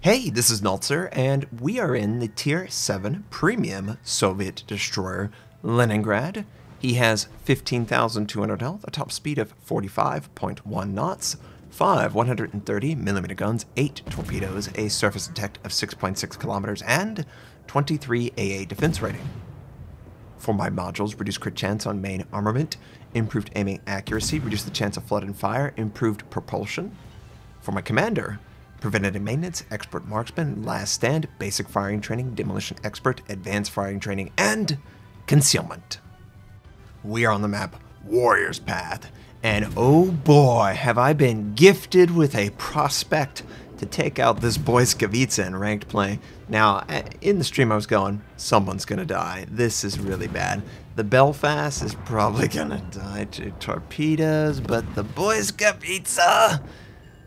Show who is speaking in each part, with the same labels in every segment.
Speaker 1: Hey, this is Notser, and we are in the Tier 7 Premium Soviet destroyer, Leningrad. He has 15,200 health, a top speed of 45.1 knots, 5 130mm guns, 8 torpedoes, a surface attack of 6.6 kilometers, and 23 AA defense rating. For my modules, reduce crit chance on main armament, improved aiming accuracy, reduce the chance of flood and fire, improved propulsion. For my commander, preventative maintenance, expert marksman, last stand, basic firing training, demolition expert, advanced firing training, and concealment. We are on the map Warrior's Path, and oh boy, have I been gifted with a prospect to take out this Boyskavitsa in ranked play. Now, in the stream I was going, someone's gonna die. This is really bad. The Belfast is probably gonna die to torpedoes, but the Boyskavitsa...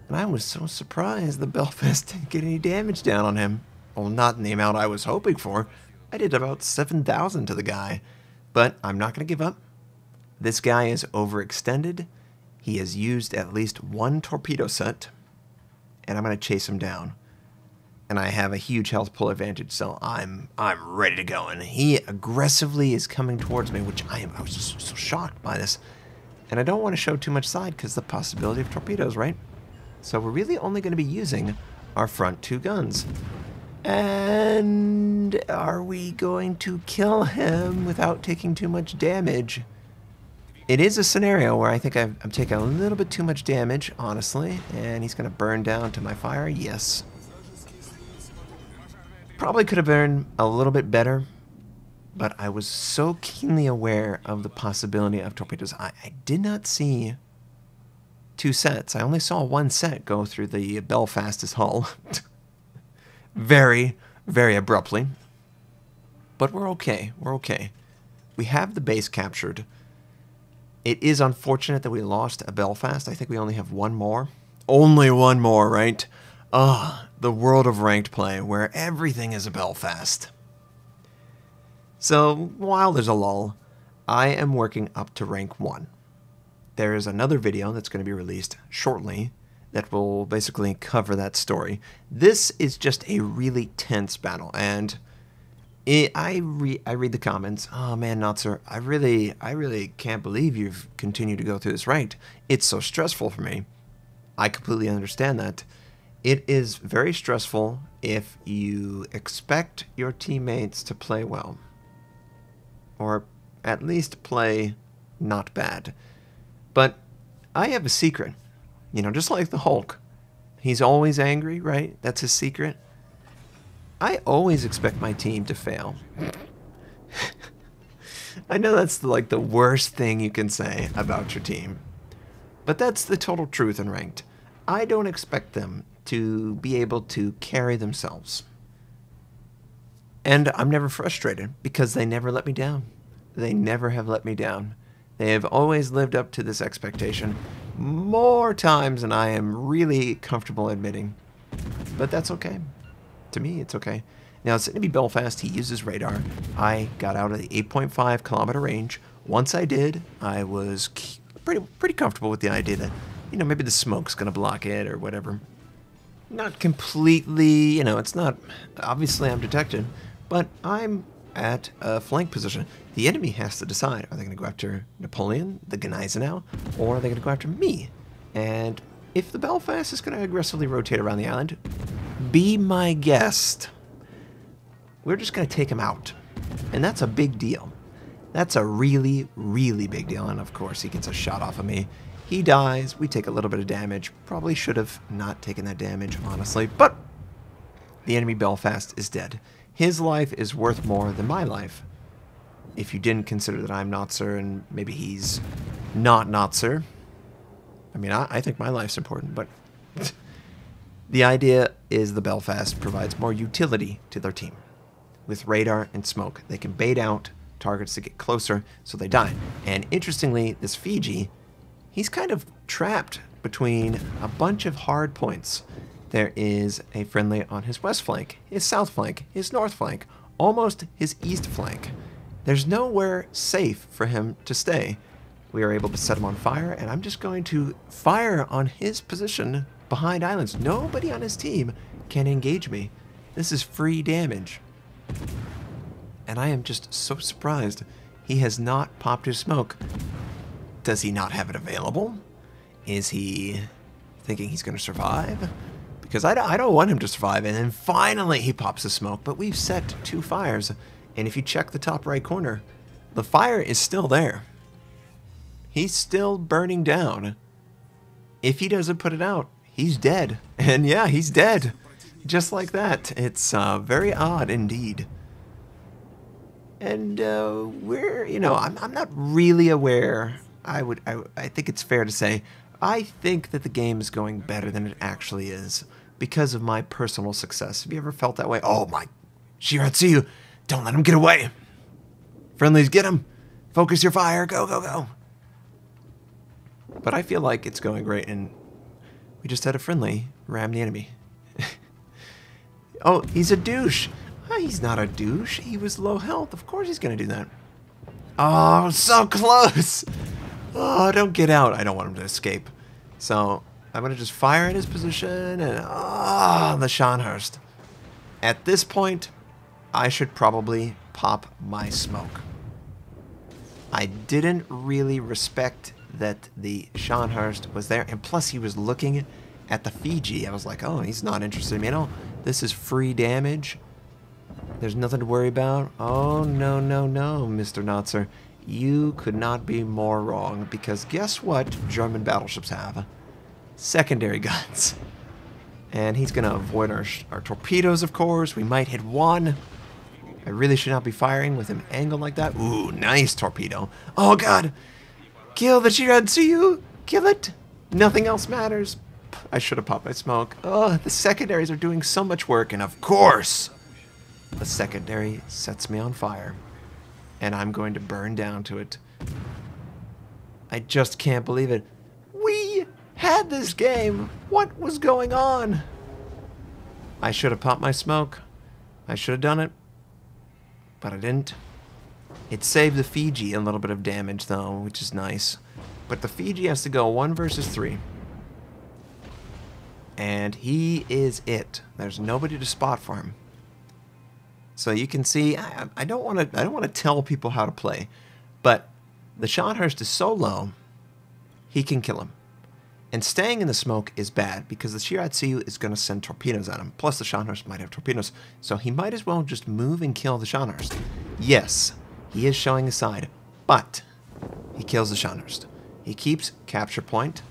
Speaker 1: And I was so surprised the Belfast didn't get any damage down on him. Well, not in the amount I was hoping for. I did about 7,000 to the guy. But I'm not going to give up. This guy is overextended. He has used at least one torpedo set. And I'm going to chase him down. And I have a huge health pull advantage, so I'm ready to go. And he aggressively is coming towards me, which I was just so shocked by this. And I don't want to show too much side because the possibility of torpedoes, right? So we're really only going to be using our front two guns. And are we going to kill him without taking too much damage? It is a scenario where I think I'm taking a little bit too much damage, honestly. And he's going to burn down to my fire. Yes. Probably could have been a little bit better. But I was so keenly aware of the possibility of torpedoes. I did not see... two sets. I only saw one set go through the Belfast's hull. Very, very abruptly. But we're okay. We're okay. We have the base captured. It is unfortunate that we lost a Belfast. I think we only have one more. Only one more, right? Ah, the world of ranked play where everything is a Belfast. So, while there's a lull, I am working up to rank 1. There is another video that's going to be released shortly that will basically cover that story. This is just a really tense battle, and I read the comments. Oh man, Notser, I really can't believe you've continued to go through this ranked. It's so stressful for me. I completely understand that. It is very stressful if you expect your teammates to play well, or at least play not bad. But I have a secret, you know, just like the Hulk. He's always angry, right? That's his secret. I always expect my team to fail. I know that's like the worst thing you can say about your team. But that's the total truth in ranked. I don't expect them to be able to carry themselves. And I'm never frustrated because they never let me down. They never have let me down. They have always lived up to this expectation more times than I am really comfortable admitting. But that's okay. To me, it's okay. Now, it's going to be Belfast. He uses radar. I got out of the 8.5 kilometer range. Once I did, I was pretty comfortable with the idea that, you know, maybe the smoke's going to block it or whatever. Not completely, you know, it's not... Obviously, I'm detected, but I'm at a flank position. The enemy has to decide, are they going to go after Napoleon, the Gneisenau, or are they going to go after me? And if the Belfast is going to aggressively rotate around the island, be my guest. We're just going to take him out. And that's a big deal. That's a really, really big deal. And of course, he gets a shot off of me. He dies. We take a little bit of damage. Probably should have not taken that damage, honestly. But the enemy Belfast is dead. His life is worth more than my life. If you didn't consider that I'm Notser and maybe he's not Notser. I mean, I think my life's important, but the idea is the Belfast provides more utility to their team. With radar and smoke, they can bait out targets to get closer, so they die. And interestingly, this Fiji, he's kind of trapped between a bunch of hard points. There is a friendly on his west flank, his south flank, his north flank, almost his east flank. There's nowhere safe for him to stay. We are able to set him on fire, and I'm just going to fire on his position behind islands. Nobody on his team can engage me. This is free damage. And I am just so surprised he has not popped his smoke. Does he not have it available? Is he thinking he's going to survive? Because I don't want him to survive. And then finally he pops the smoke. But we've set 2 fires. And if you check the top right corner, the fire is still there. He's still burning down. If he doesn't put it out, he's dead. And yeah, he's dead. Just like that. It's very odd indeed. And we're, you know, I'm not really aware. I think it's fair to say, I think that the game is going better than it actually is because of my personal success. Have you ever felt that way? Oh my, Shiratsuyu, don't let him get away. Friendlies, get him. Focus your fire. Go, go, go. But I feel like it's going great, and we just had a friendly ram the enemy. Oh, he's a douche. Oh, he's not a douche. He was low health. Of course he's going to do that. Oh, so close. Oh, don't get out. I don't want him to escape. So I'm going to just fire at his position, and the Scharnhorst. At this point, I should probably pop my smoke. I didn't really respect that the Scharnhorst was there, and plus he was looking at the Fiji. I was like, oh, he's not interested in me at all. This is free damage. There's nothing to worry about. Oh, no, no, no, Mr. Notser. You could not be more wrong, because guess what German battleships have? Secondary guns. And he's going to avoid our torpedoes, of course. We might hit one. I really should not be firing with him angled like that. Ooh, nice torpedo. Oh, God. Kill the Shiratsuyu. Kill it. Nothing else matters. I should have popped my smoke. Oh, the secondaries are doing so much work. And, of course, the secondary sets me on fire. And I'm going to burn down to it. I just can't believe it. We had this game. What was going on? I should have popped my smoke. I should have done it. But I didn't. It saved the Fiji a little bit of damage, though, which is nice. But the Fiji has to go 1 versus 3. And he is it. There's nobody to spot for him. So you can see, I don't want to tell people how to play, but the Scharnhorst is so low, he can kill him. And staying in the smoke is bad because the Shiratsuyu is going to send torpedoes at him. Plus the Scharnhorst might have torpedoes, so he might as well just move and kill the Scharnhorst. Yes, he is showing a side, but he kills the Scharnhorst. He keeps capture point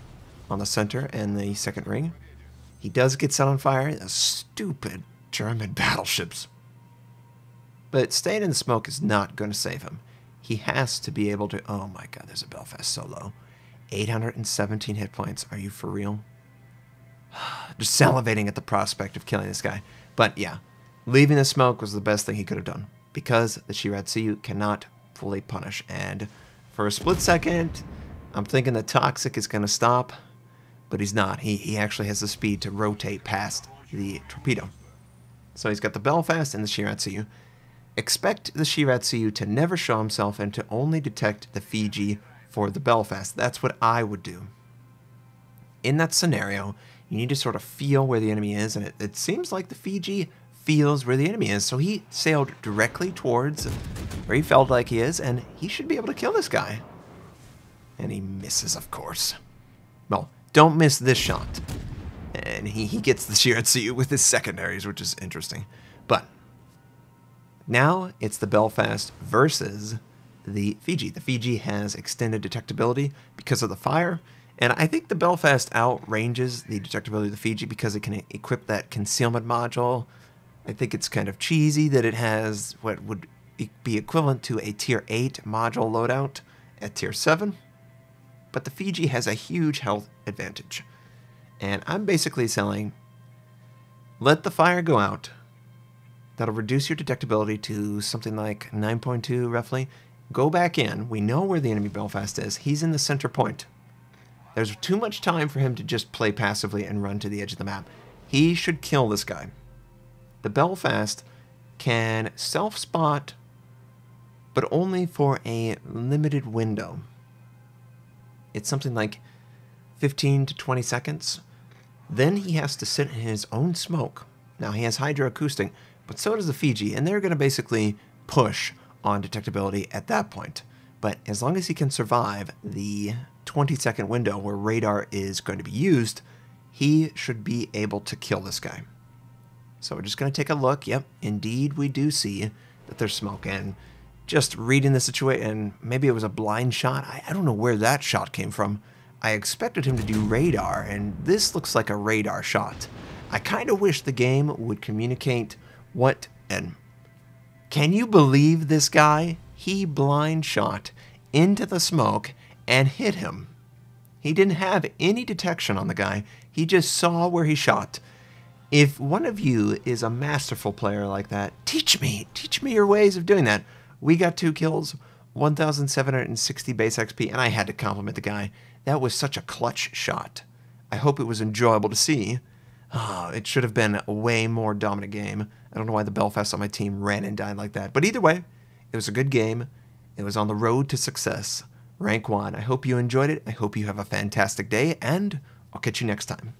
Speaker 1: on the center and the second ring. He does get set on fire. Those stupid German battleships. But staying in the smoke is not going to save him. He has to be able to... Oh my god, there's a Belfast so low. 817 hit points. Are you for real? Just salivating at the prospect of killing this guy. But yeah, leaving the smoke was the best thing he could have done. Because the Shiratsuyu cannot fully punish. And for a split second, I'm thinking the Toxic is going to stop. But he's not. He actually has the speed to rotate past the torpedo. So he's got the Belfast and the Shiratsuyu. Expect the Shiratsuyu to never show himself and to only detect the Fiji for the Belfast. That's what I would do. In that scenario, you need to sort of feel where the enemy is, and it seems like the Fiji feels where the enemy is, so he sailed directly towards where he felt like he is, and he should be able to kill this guy. And he misses, of course. Well, don't miss this shot. And he gets the Shiratsuyu with his secondaries, which is interesting. But now it's the Belfast versus the Fiji. The Fiji has extended detectability because of the fire, and I think the Belfast outranges the detectability of the Fiji because it can equip that concealment module. I think it's kind of cheesy that it has what would be equivalent to a Tier 8 module loadout at Tier 7, but the Fiji has a huge health advantage. And I'm basically selling, let the fire go out. That'll reduce your detectability to something like 9.2 roughly. Go back in. We know where the enemy Belfast is. He's in the center point. There's too much time for him to just play passively and run to the edge of the map. He should kill this guy. The Belfast can self-spot, but only for a limited window. It's something like 15 to 20 seconds. Then he has to sit in his own smoke Now, he has hydroacoustic, but so does the Fiji, and they're going to basically push on detectability at that point. But as long as he can survive the 20-second window where radar is going to be used, he should be able to kill this guy. So we're just going to take a look. Yep, indeed we do see that there's smoke. And just reading the situation, maybe it was a blind shot. I don't know where that shot came from. I expected him to do radar, and this looks like a radar shot. I kind of wish the game would communicate what... And can you believe this guy? He blind shot into the smoke and hit him. He didn't have any detection on the guy. He just saw where he shot. If one of you is a masterful player like that, teach me your ways of doing that. We got 2 kills, 1,760 base XP, and I had to compliment the guy. That was such a clutch shot. I hope it was enjoyable to see. It should have been a way more dominant game. I don't know why the Belfast on my team ran and died like that. But either way, it was a good game. It was on the road to success. Rank 1. I hope you enjoyed it. I hope you have a fantastic day, and I'll catch you next time.